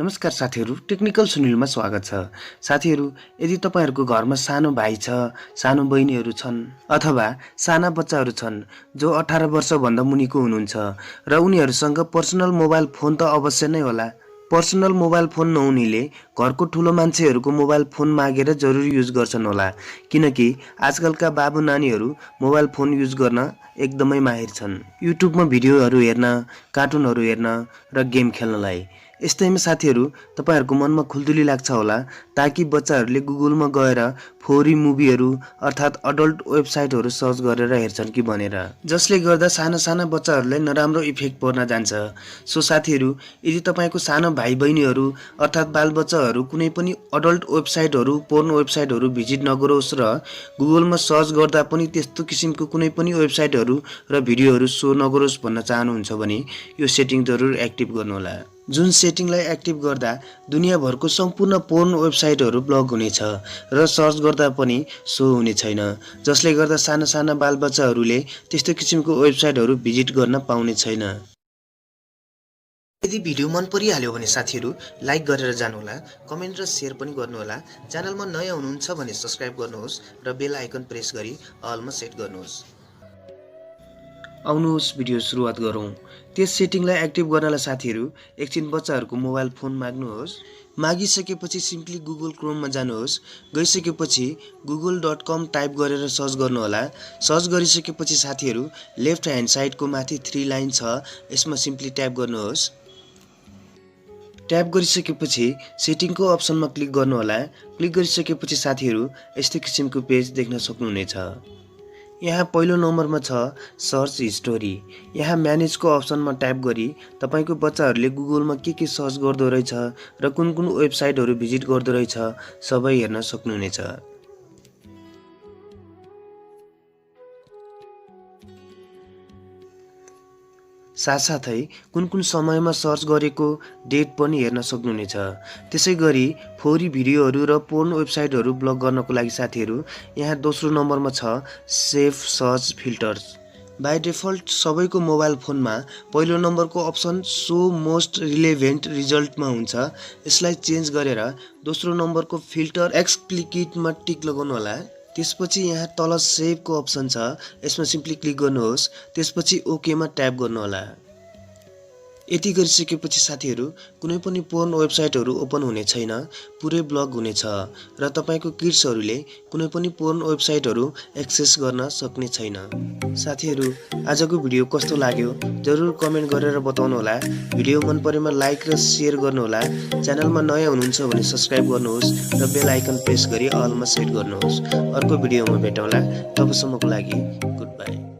नमस्कार साथीहरु, टेक्निकल सुनिलमा स्वागत छ। साथीहरु, यदि तपाईहरुको घरमा सानो भाइ छ, सानो बहिनीहरु छन् अथवा साना बच्चाहरु छन् जो 18 वर्ष भन्दा मुनिको हुनुहुन्छ र उनीहरुसँग पर्सनल मोबाइल फोन त अवश्य नै होला। पर्सनल मोबाइल फोन नहुनेले घरको ठूलो मान्छेहरुको मोबाइल फोन मागेर जरुर युज गर्छन् होला, किनकि आजकलका बाबु नानीहरु मोबाइल फोन युज गर्न एकदमै माहिर छन्। युट्युबमा भिडियोहरु हेर्न, कार्टुनहरु हेर्न र गेम खेल्नलाई। यस्तैमा साथीहरु, तपाईहरुको मनमा खुल्दुली लाग्छ होला ताकि बच्चाहरुले गुगलमा गएर फोरी मुभीहरु अर्थात अडल्ट वेबसाइटहरु सर्च गरेर हेर्छन् कि भनेर, जसले गर्दा साना बच्चाहरुलाई नराम्रो इफेक्ट पर्न जान्छ। सो साथीहरु, यदि तपाईको सानो भाइ बहिनीहरु अर्थात बालबच्चाहरु कुनै पनि अडल्ट वेबसाइटहरु, पोर्न वेबसाइटहरु भिजिट नगरोस् र गुगलमा सर्च गर्दा पनि त्यस्तो किसिमको कुनै पनि वेबसाइटहरु र भिडियोहरु शो नगरोस् भन्न चाहनुहुन्छ भने यो सेटिङ जरुर एक्टिभ गर्नुहोला। जुन सेटिङलाई एक्टिभ गर्दा दुनियाभरको सम्पूर्ण पोर्न वेबसाइटहरु ब्लक हुनेछ र सर्च गर्दा पनि शो हुने छैन, जसले गर्दा साना बालबच्चाहरुले त्यस्तो किसिमको वेबसाइटहरु भिजिट गर्न पाउने छैन। यदि भिडियो मन परिहाल्यो भने साथीहरु लाइक गरेर जानुहोला, कमेन्ट र शेयर पनि गर्नुहोला। च्यानलमा नयाँ हुनुहुन्छ भने सब्स्क्राइब गर्नुहोस् र बेल आइकन प्रेस गरी अलमा सेट गर्नुहोस्। आउनुहोस् भिडियो सुरुवात गरौँ। त्यस सेटिङलाई एक्टिभ गर्नलाई साथीहरु एकछिन बच्चाहरुको मोबाइल फोन माग्नुहोस्। मागिसकेपछि सिम्पली गुगल क्रोममा जानुहोस्। गइसकेपछि google.com टाइप गरेर सर्च गर्नुहोला। सर्च गरिसकेपछि साथीहरु लेफ्ट ह्यान्ड साइडको माथि 3 लाइन छ, यसमा सिम्पली ट्याप गर्नुहोस्। ट्याप गरिसकेपछि सेटिङको अप्सनमा क्लिक गर्नुहोला। क्लिक गरिसकेपछि साथीहरु यस्तो किसिमको पेज देख्न सक्नुहुनेछ। यहाँ पहिलो नम्बरमा छ सर्च हिस्टोरी। यहाँ म्यानेजको अप्सनमा ट्याप गरी तपाईको बच्चाहरुले गुगलमा के सर्च गर्दो रहेछ र कुन वेबसाइटहरु भिजिट गर्दो रहेछ सबै हेर्न सक्नुहुनेछ। साथसाथै कुन समयमा सर्च गरेको डेट पनि हेर्न सक्नुहुनेछ। त्यसैगरी फोरी भिडियोहरु र पोर्न वेबसाइटहरु ब्लक गर्नको लागि साथीहरु यहाँ दोस्रो नम्बरमा छ safe search filters. By default सबैको मोबाइल फोनमा पहिलो नम्बरको अप्सन सो मोस्ट रिलेभेन्ट रिजल्टमा हुन्छ। यसलाई चेन्ज गरेर दोस्रो नम्बरको फिल्टर एक्सप्लिकिटमा टिक लगाउनु होला। त्यसपछि यहाँ तल सेभको अप्सन छ, यसमा सिम्पली क्लिक गर्नुहोस्। त्यसपछि ओकेमा ट्याप गर्नुहोला। यति गरिसकेपछि साथीहरु कुनै पनि पोर्न वेबसाइटहरु ओपन हुने छैन, पुरै ब्लक हुनेछ र तपाईको किड्सहरुले कुनै पनि पोर्न वेबसाइटहरु एक्सेस गर्न सक्ने छैन। साथीहरु, आजको भिडियो कस्तो लाग्यो जरुर कमेन्ट गरेर बताउनु होला। भिडियो मन परेमा लाइक र शेयर गर्नुहोला। च्यानलमा नयाँ हुनुहुन्छ भने सब्स्क्राइब गर्नुहोस् र बेल आइकन प्रेस गरी अलमा सेट गर्नुहोस्। अर्को भिडियोमा भेटौँला, तबसम्मको लागि गुड बाइ।